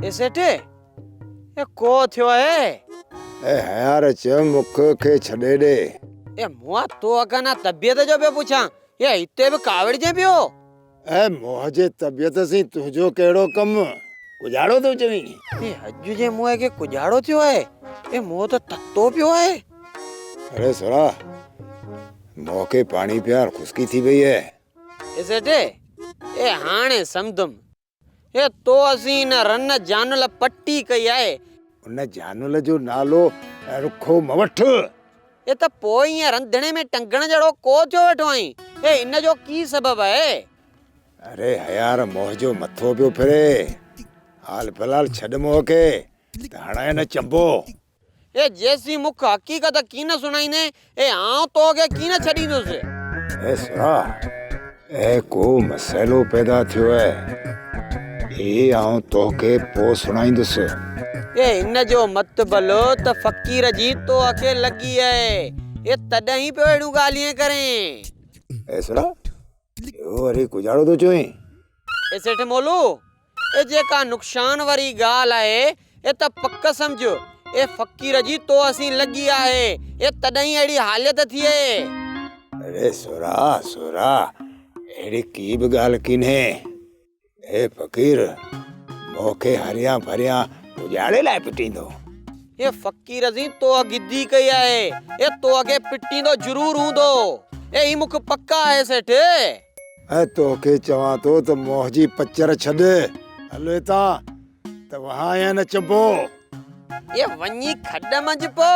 ए सेठे ए को थियो है? ए यार च मुख के छड़े दे। ए मुआ तो अगना तबियत जो पे पूछा ये इते भी कावड़ जे पियो। ए मोहजे तबियत सी तुझो केड़ो कम गुजारो तो चवी। ए अजू जे मुए के गुजारो थियो है ए मो तो तत्तो पियो है। अरे सोरा मौके पानी प्यार खुशकी थी गई है। ए सेठे ए हाने समदम ए तो असी न रन जानल पट्टी कई है। उन जानल जो नालो रुखो मवठ। ए त पोई ये रंधणे में टंगण जड़ो को जो वेठो आई ए इन जो की सबब है? अरे यार मोह जो मथो पियो फिरे हाल फिलहाल छड़ मोह के हणाए न चंबो। ए जैसी मुख हकीकत की न सुनाई ने ए आऊं तो के की न छड़ी दो से। ए सोरा ए को मसलो पैदा थियो है ए आऊं तो के पो सुनाईंदुस। ए इन जो मतबलो त फकीर जी तो आके लगी है ए तडही पे एडू गालियां करें। ए सोरा यो अरे गुजारो तो चोई। ए सेठ मोलू ए जेका नुकसान वारी गाल है ए त पक्का समझो ए फकीर जी तो असी लगी है ए तडही एडी हालत थी है। अरे सोरा सोरा एड़ी की भी गाल किने ए फकीर मौके हरिया भरिया उजाड़े लाए पिटींदो। ये फकीर जी तो गिद्दी कई है ए तो आगे पिटींदो जरूर हूंदो ए ई मुख पक्का है सेठ। ए तो के चवा तो मोहजी पच्चर छदे हले ता त वहां या न चंबो। ये वन्नी खड्ड मंज पो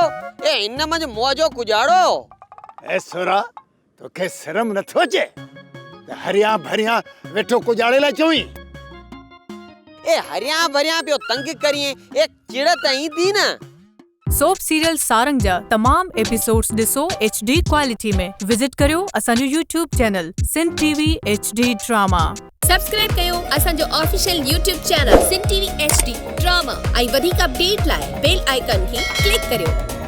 ए इन मंज मोजो गुजारो। ए सोरा तो के शर्म न थोचे हरिया भरिया वेठो कुजाड़े ला चोई। ए हरिया भरिया पियो तंग करिए एक चिड़त ही थी ना। सोप सीरियल सारंग जा तमाम एपिसोड्स ॾिसो HD क्वालिटी में। विजिट करियो असांजो YouTube channel Sindh TV HD drama. Subscribe कयो असांजो official YouTube channel Sindh TV HD drama ऐं वधीक अपडेट लाइ बेल आइकन खे क्लिक करियो।